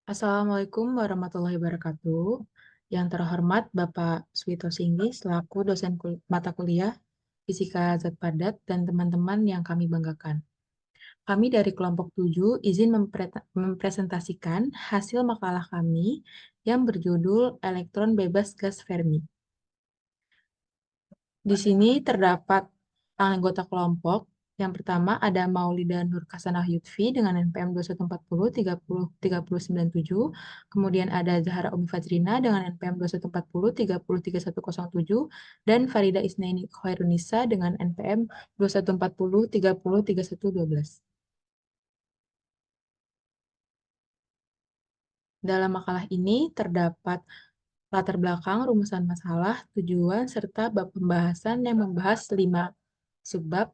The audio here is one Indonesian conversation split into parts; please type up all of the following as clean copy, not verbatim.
Assalamualaikum warahmatullahi wabarakatuh. Yang terhormat Bapak Swito Singgi selaku dosen mata kuliah Fisika Zat Padat dan teman-teman yang kami banggakan. Kami dari kelompok 7 izin mempresentasikan hasil makalah kami yang berjudul Elektron Bebas Gas Fermi. Di sini terdapat anggota kelompok. Yang pertama ada Maulida Nur Kasanah Yutfi dengan NPM 2140 30 Kemudian ada Zahra Umi Fajrina dengan NPM 2140 30 dan Farida Isnaini Khairunisa dengan NPM 2140 30 Dalam makalah ini terdapat latar belakang, rumusan masalah, tujuan, serta bab pembahasan yang membahas 5 subbab.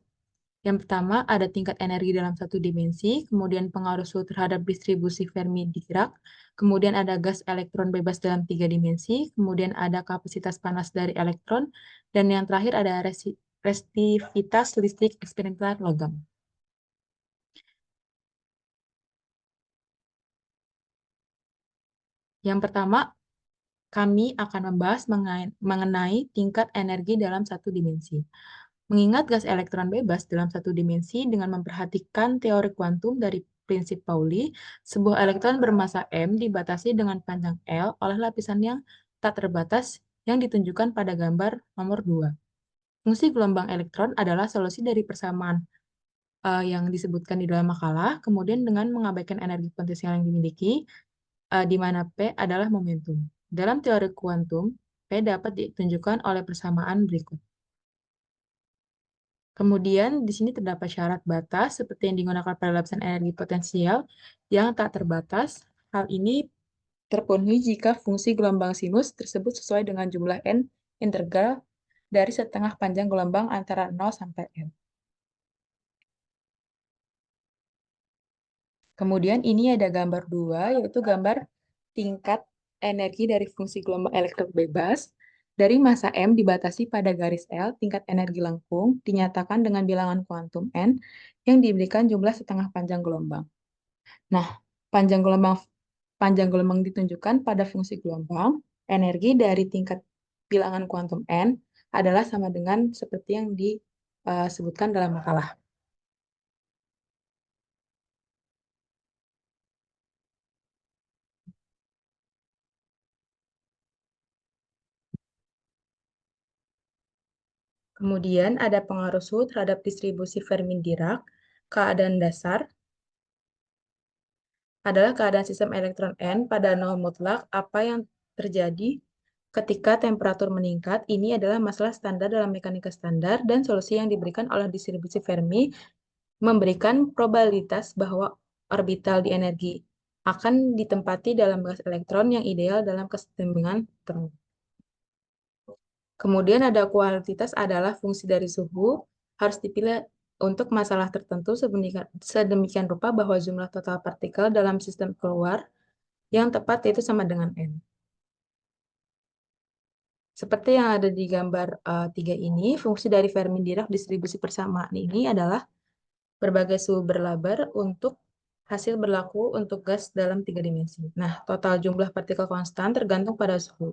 Yang pertama ada tingkat energi dalam satu dimensi, kemudian pengaruh suhu terhadap distribusi Fermi Dirac, kemudian ada gas elektron bebas dalam 3 dimensi, kemudian ada kapasitas panas dari elektron, dan yang terakhir ada resistivitas listrik eksperimental logam. Yang pertama, kami akan membahas mengenai tingkat energi dalam satu dimensi. Mengingat gas elektron bebas dalam satu dimensi dengan memperhatikan teori kuantum dari prinsip Pauli, sebuah elektron bermasa M dibatasi dengan panjang L oleh lapisan yang tak terbatas yang ditunjukkan pada gambar nomor 2. Fungsi gelombang elektron adalah solusi dari persamaan yang disebutkan di dalam makalah, kemudian dengan mengabaikan energi potensial yang dimiliki, di mana P adalah momentum. Dalam teori kuantum, P dapat ditunjukkan oleh persamaan berikut. Kemudian di sini terdapat syarat batas seperti yang digunakan pada lapisan energi potensial yang tak terbatas. Hal ini terpenuhi jika fungsi gelombang sinus tersebut sesuai dengan jumlah n integral dari setengah panjang gelombang antara 0 sampai n. Kemudian ini ada gambar 2, yaitu gambar tingkat energi dari fungsi gelombang elektron bebas. Dari massa M dibatasi pada garis L, tingkat energi lengkung dinyatakan dengan bilangan kuantum N yang diberikan jumlah setengah panjang gelombang. Nah, panjang gelombang ditunjukkan pada fungsi gelombang. Energi dari tingkat bilangan kuantum N adalah sama dengan seperti yang disebutkan dalam makalah. Kemudian ada pengaruh suhu terhadap distribusi Fermi-Dirac. Keadaan dasar adalah keadaan sistem elektron N pada nol mutlak. Apa yang terjadi ketika temperatur meningkat? Ini adalah masalah standar dalam mekanika standar dan solusi yang diberikan oleh distribusi Fermi memberikan probabilitas bahwa orbital di energi akan ditempati dalam gas elektron yang ideal dalam keseimbangan term. Kemudian ada kualitas adalah fungsi dari suhu harus dipilih untuk masalah tertentu sedemikian rupa bahwa jumlah total partikel dalam sistem keluar yang tepat yaitu sama dengan N. Seperti yang ada di gambar 3 ini, fungsi dari Fermi-Dirac distribusi persamaan ini adalah berbagai suhu berlabar untuk hasil berlaku untuk gas dalam 3 dimensi. Nah, total jumlah partikel konstan tergantung pada suhu.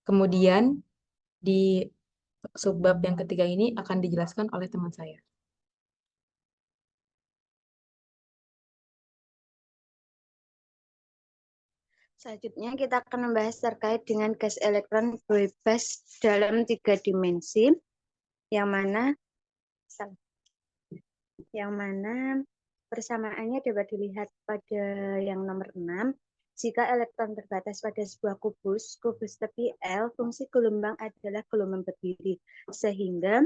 Kemudian di subbab yang ketiga ini akan dijelaskan oleh teman saya. Selanjutnya kita akan membahas terkait dengan gas elektron bebas dalam 3 dimensi, yang mana persamaannya dapat dilihat pada yang nomor 6. Jika elektron terbatas pada sebuah kubus tepi L, fungsi gelombang adalah gelombang berdiri, sehingga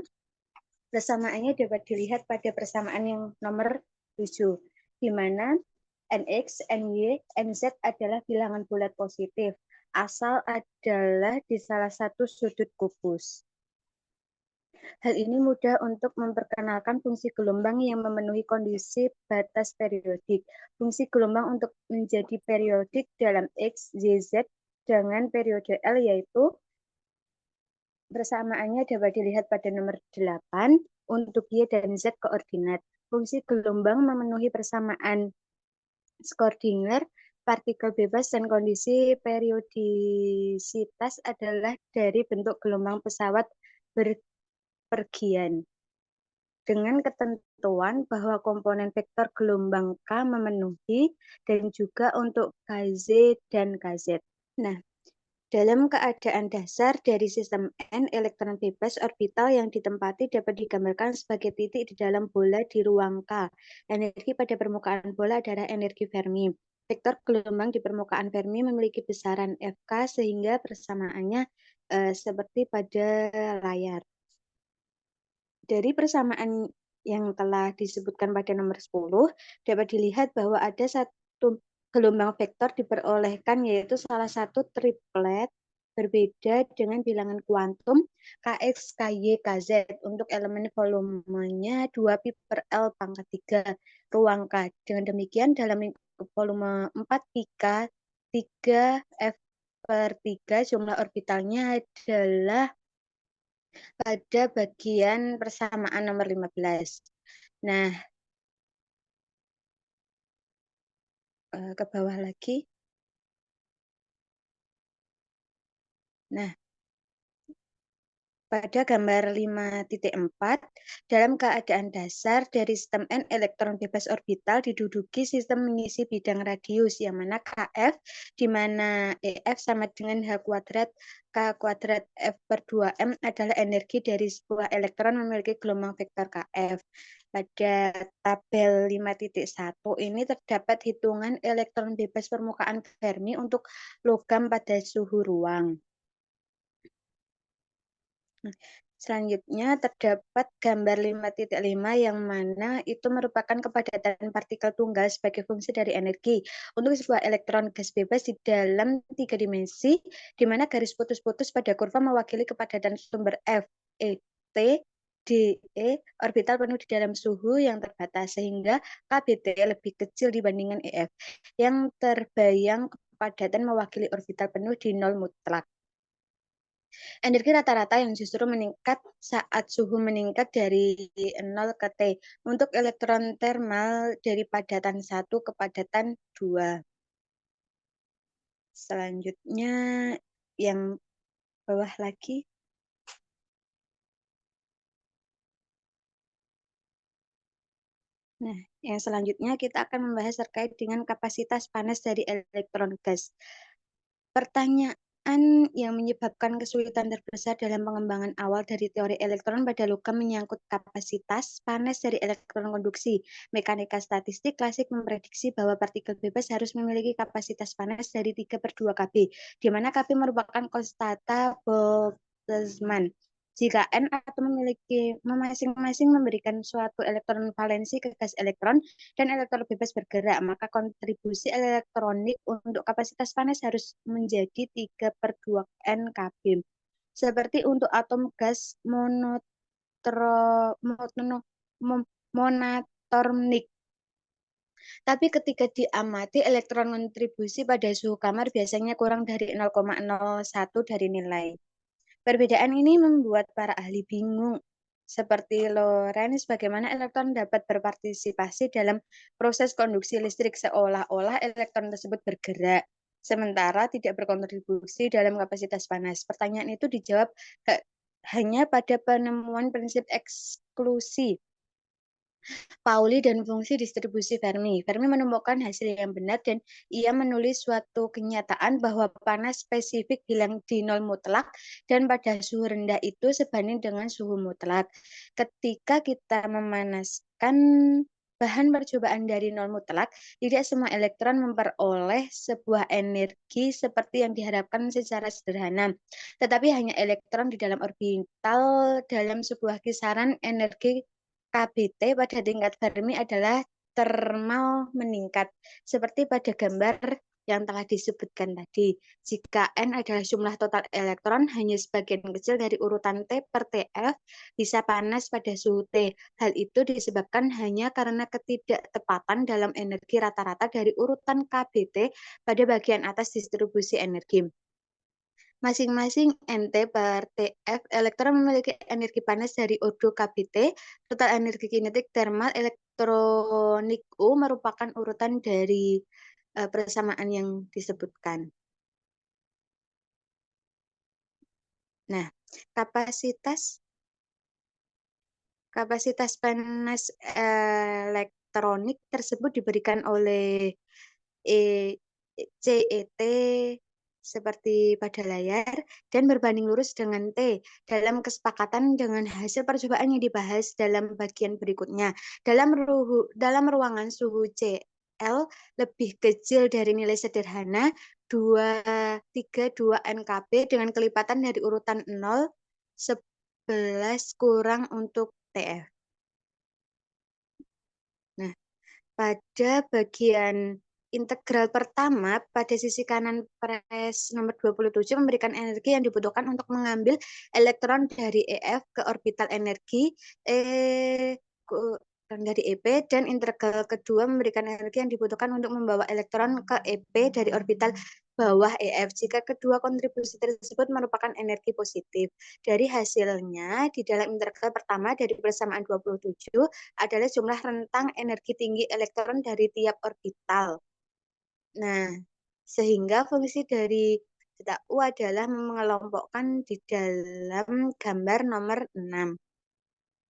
persamaannya dapat dilihat pada persamaan yang nomor 7, di mana NX, NY, NZ adalah bilangan bulat positif, asal adalah di salah satu sudut kubus. Hal ini mudah untuk memperkenalkan fungsi gelombang yang memenuhi kondisi batas periodik. Fungsi gelombang untuk menjadi periodik dalam X, Y, Z dengan periode L yaitu persamaannya dapat dilihat pada nomor 8 untuk Y dan Z koordinat. Fungsi gelombang memenuhi persamaan Schrödinger, partikel bebas dan kondisi periodisitas adalah dari bentuk gelombang pesawat berpergian. Dengan ketentuan bahwa komponen vektor gelombang K memenuhi dan juga untuk Kz dan Kz. Nah, dalam keadaan dasar dari sistem N, elektron bebas orbital yang ditempati dapat digambarkan sebagai titik di dalam bola di ruang K. Energi pada permukaan bola adalah energi Fermi. Vektor gelombang di permukaan Fermi memiliki besaran Fk sehingga persamaannya seperti pada layar. Dari persamaan yang telah disebutkan pada nomor 10, dapat dilihat bahwa ada satu gelombang vektor diperolehkan, yaitu salah satu triplet berbeda dengan bilangan kuantum Kx, Ky, Kz untuk elemen volumenya 2pi per L pangkat 3 ruang K. Dengan demikian, dalam lingkup volume 4 pi K 3 F per 3 jumlah orbitalnya adalah pada bagian persamaan nomor 15. Nah, ke bawah lagi. Nah, pada gambar 5.4, dalam keadaan dasar dari sistem N, elektron bebas orbital diduduki sistem mengisi bidang radius, yang mana Kf, di mana EF sama dengan H kuadrat K kuadrat F per 2M adalah energi dari sebuah elektron memiliki gelombang vektor Kf. Pada tabel 5.1 ini terdapat hitungan elektron bebas permukaan Fermi untuk logam pada suhu ruang. Selanjutnya terdapat gambar 5.5 yang mana itu merupakan kepadatan partikel tunggal sebagai fungsi dari energi untuk sebuah elektron gas bebas di dalam 3 dimensi, di mana garis putus-putus pada kurva mewakili kepadatan sumber F, E, T, D, E, orbital penuh di dalam suhu yang terbatas, sehingga KBT lebih kecil dibandingkan EF, yang terbayang kepadatan mewakili orbital penuh di nol mutlak. Energi rata-rata yang justru meningkat saat suhu meningkat dari 0 ke T. Untuk elektron termal dari padatan 1 ke padatan 2. Selanjutnya yang bawah lagi. Nah, yang selanjutnya kita akan membahas terkait dengan kapasitas panas dari elektron gas. Pertanyaan yang menyebabkan kesulitan terbesar dalam pengembangan awal dari teori elektron pada logam menyangkut kapasitas panas dari elektron konduksi. Mekanika statistik klasik memprediksi bahwa partikel bebas harus memiliki kapasitas panas dari 3 per 2 Kb, di mana Kb merupakan konstanta Boltzmann. Jika N atom memiliki masing-masing memberikan suatu elektron valensi ke gas elektron dan elektron bebas bergerak, maka kontribusi elektronik untuk kapasitas panas harus menjadi 3 per 2 N Kb. Seperti untuk atom gas monoatomik. Tapi ketika diamati, elektron kontribusi pada suhu kamar biasanya kurang dari 0,01 dari nilai. Perbedaan ini membuat para ahli bingung, seperti Lorentz, bagaimana elektron dapat berpartisipasi dalam proses konduksi listrik seolah-olah elektron tersebut bergerak, sementara tidak berkontribusi dalam kapasitas panas. Pertanyaan itu dijawab hanya pada penemuan prinsip eksklusi Pauli dan fungsi distribusi Fermi. Fermi menemukan hasil yang benar dan ia menulis suatu kenyataan bahwa panas spesifik hilang di nol mutlak dan pada suhu rendah itu sebanding dengan suhu mutlak. Ketika kita memanaskan bahan percobaan dari nol mutlak, tidak semua elektron memperoleh sebuah energi seperti yang diharapkan secara sederhana. Tetapi hanya elektron di dalam orbital dalam sebuah kisaran energi KBT pada tingkat Fermi adalah termal meningkat, seperti pada gambar yang telah disebutkan tadi. Jika N adalah jumlah total elektron, hanya sebagian kecil dari urutan T per TF bisa panas pada suhu T. Hal itu disebabkan hanya karena ketidaktepatan dalam energi rata-rata dari urutan KBT pada bagian atas distribusi energi. Masing-masing Nt per Tf elektron memiliki energi panas dari O2 kBt. Total energi kinetik thermal elektronik U merupakan urutan dari persamaan yang disebutkan. Nah, kapasitas panas elektronik tersebut diberikan oleh CET seperti pada layar dan berbanding lurus dengan T dalam kesepakatan dengan hasil percobaan yang dibahas dalam bagian berikutnya. Dalam ruangan suhu CL lebih kecil dari nilai sederhana 232 NKP dengan kelipatan dari urutan 0 11 kurang untuk TF. Nah, pada bagian integral pertama, pada sisi kanan pres nomor 27 memberikan energi yang dibutuhkan untuk mengambil elektron dari EF ke orbital energi dari EP, dan integral kedua memberikan energi yang dibutuhkan untuk membawa elektron ke EP dari orbital bawah EF jika kedua kontribusi tersebut merupakan energi positif. Dari hasilnya, di dalam integral pertama dari persamaan 27 adalah jumlah rentang energi tinggi elektron dari tiap orbital. Nah, sehingga fungsi dari zeta U adalah mengelompokkan di dalam gambar nomor 6.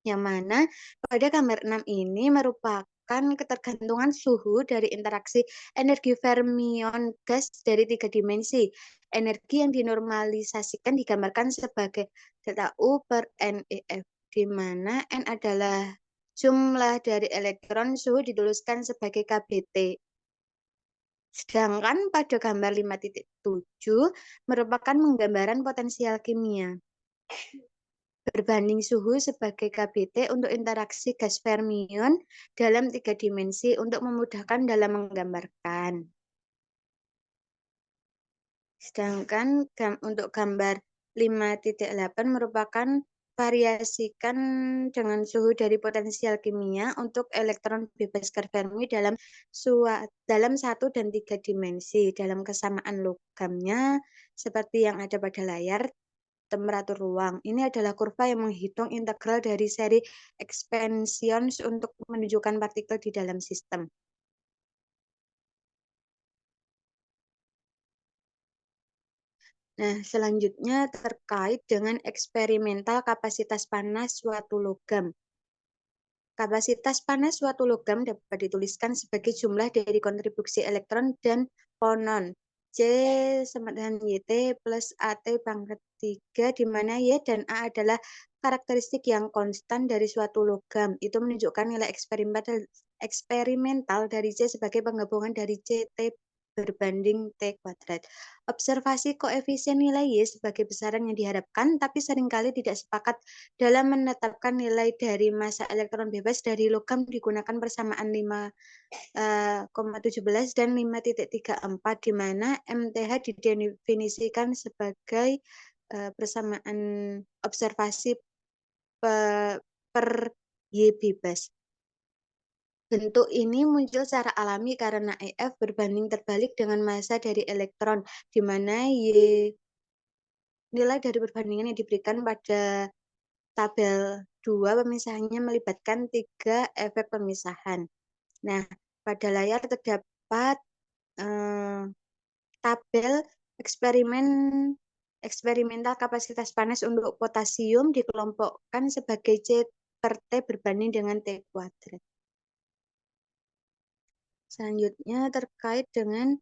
Yang mana pada gambar 6 ini merupakan ketergantungan suhu dari interaksi energi fermion gas dari 3 dimensi. Energi yang dinormalisasikan digambarkan sebagai zeta U per NEF, di mana N adalah jumlah dari elektron, suhu dituliskan sebagai kBt. Sedangkan pada gambar 5.7 merupakan penggambaran potensial kimia berbanding suhu sebagai kBt untuk interaksi gas fermion dalam 3 dimensi untuk memudahkan dalam menggambarkan. Sedangkan untuk gambar 5.8 merupakan variasikan dengan suhu dari potensial kimia untuk elektron bebas Fermi dalam 1 dan 3 dimensi. Dalam kesamaan logamnya seperti yang ada pada layar, temperatur ruang. Ini adalah kurva yang menghitung integral dari seri expansion untuk menunjukkan partikel di dalam sistem. Nah, selanjutnya terkait dengan eksperimental kapasitas panas suatu logam. Kapasitas panas suatu logam dapat dituliskan sebagai jumlah dari kontribusi elektron dan ponon. C sama dengan YT plus AT pangkat 3, di mana Y dan A adalah karakteristik yang konstan dari suatu logam. Itu menunjukkan nilai eksperimental dari C sebagai penggabungan dari CT berbanding T kuadrat. Observasi koefisien nilai Y sebagai besaran yang diharapkan, tapi seringkali tidak sepakat dalam menetapkan nilai dari massa elektron bebas dari logam digunakan persamaan 5,17 dan 5.34, di mana MTH didefinisikan sebagai persamaan observasi per Y bebas. Bentuk ini muncul secara alami karena EF berbanding terbalik dengan massa dari elektron, di mana nilai dari perbandingan yang diberikan pada tabel 2 pemisahannya melibatkan 3 efek pemisahan. Nah, pada layar terdapat tabel eksperimental kapasitas panas untuk potasium dikelompokkan sebagai C per T berbanding dengan T kuadrat. Selanjutnya terkait dengan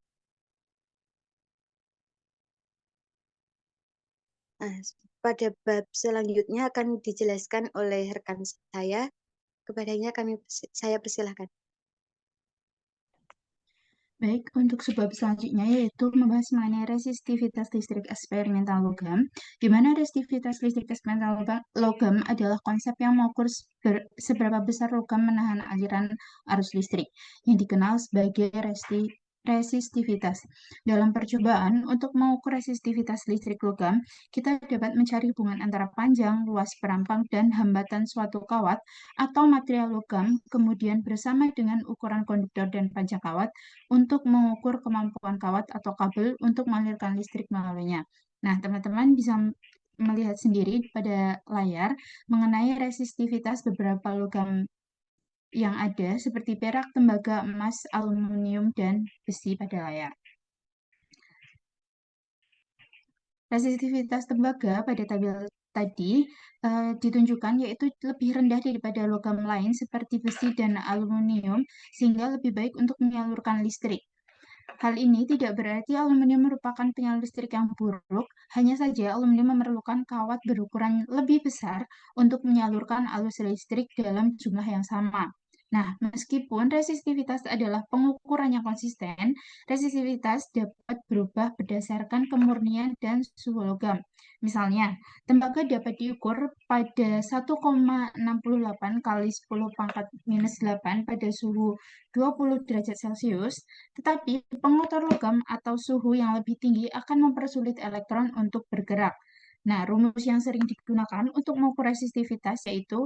pada bab selanjutnya akan dijelaskan oleh rekan saya. Kepadanya saya persilahkan. Baik, untuk subbab selanjutnya yaitu membahas mengenai resistivitas listrik eksperimental logam, di mana resistivitas listrik eksperimental logam adalah konsep yang mengukur seberapa besar logam menahan aliran arus listrik, yang dikenal sebagai resistivitas. Dalam percobaan untuk mengukur resistivitas listrik logam, kita dapat mencari hubungan antara panjang, luas perampang, dan hambatan suatu kawat atau material logam, kemudian bersama dengan ukuran konduktor dan panjang kawat untuk mengukur kemampuan kawat atau kabel untuk mengalirkan listrik melaluinya. Nah, teman-teman bisa melihat sendiri pada layar mengenai resistivitas beberapa logam yang ada seperti perak, tembaga, emas, aluminium, dan besi pada layar. Resistivitas tembaga pada tabel tadi ditunjukkan yaitu lebih rendah daripada logam lain seperti besi dan aluminium sehingga lebih baik untuk menyalurkan listrik. Hal ini tidak berarti aluminium merupakan penyalur listrik yang buruk, hanya saja aluminium memerlukan kawat berukuran lebih besar untuk menyalurkan arus listrik dalam jumlah yang sama. Nah, meskipun resistivitas adalah pengukuran yang konsisten, resistivitas dapat berubah berdasarkan kemurnian dan suhu logam. Misalnya, tembaga dapat diukur pada 1,68 kali 10 pangkat minus 8 pada suhu 20 derajat Celcius, tetapi pengotor logam atau suhu yang lebih tinggi akan mempersulit elektron untuk bergerak. Nah, rumus yang sering digunakan untuk mengukur resistivitas yaitu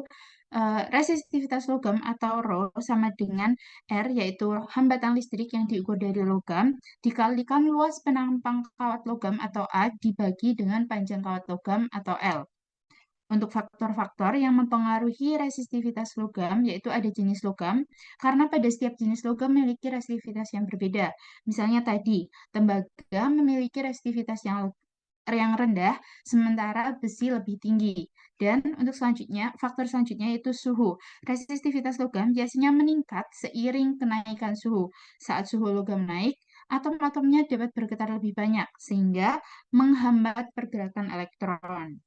resistivitas logam atau Rho sama dengan R, yaitu hambatan listrik yang diukur dari logam, dikalikan luas penampang kawat logam atau A dibagi dengan panjang kawat logam atau L. Untuk faktor-faktor yang mempengaruhi resistivitas logam, yaitu ada jenis logam, karena pada setiap jenis logam memiliki resistivitas yang berbeda. Misalnya tadi, tembaga memiliki resistivitas yang rendah, sementara besi lebih tinggi. Dan untuk selanjutnya, faktor selanjutnya yaitu suhu. Resistivitas logam biasanya meningkat seiring kenaikan suhu. Saat suhu logam naik, atom-atomnya dapat bergetar lebih banyak, sehingga menghambat pergerakan elektron.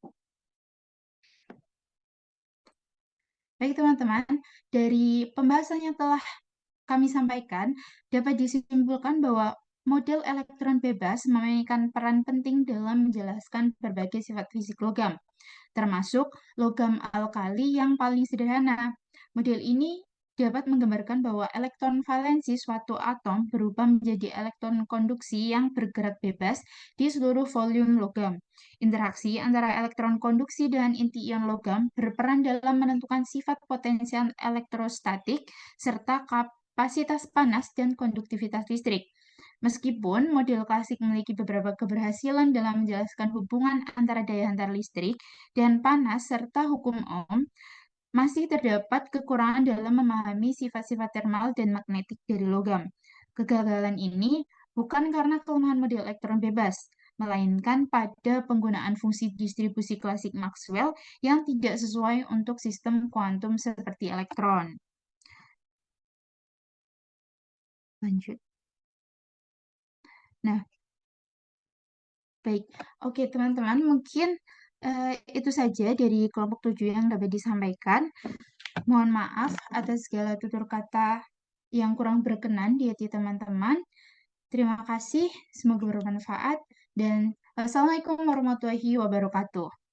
Baik teman-teman, dari pembahasan yang telah kami sampaikan, dapat disimpulkan bahwa model elektron bebas memainkan peran penting dalam menjelaskan berbagai sifat fisik logam, termasuk logam alkali yang paling sederhana. Model ini dapat menggambarkan bahwa elektron valensi suatu atom berubah menjadi elektron konduksi yang bergerak bebas di seluruh volume logam. Interaksi antara elektron konduksi dengan inti ion logam berperan dalam menentukan sifat potensial elektrostatik serta kapasitas panas dan konduktivitas listrik. Meskipun model klasik memiliki beberapa keberhasilan dalam menjelaskan hubungan antara daya hantar listrik dan panas serta hukum Ohm, masih terdapat kekurangan dalam memahami sifat-sifat termal dan magnetik dari logam. Kegagalan ini bukan karena kelemahan model elektron bebas, melainkan pada penggunaan fungsi distribusi klasik Maxwell yang tidak sesuai untuk sistem kuantum seperti elektron. Lanjut. Nah, baik. Oke, teman-teman, mungkin itu saja dari kelompok 7 yang dapat disampaikan. Mohon maaf atas segala tutur kata yang kurang berkenan di hati teman-teman. Terima kasih, semoga bermanfaat, dan wassalamualaikum warahmatullahi wabarakatuh.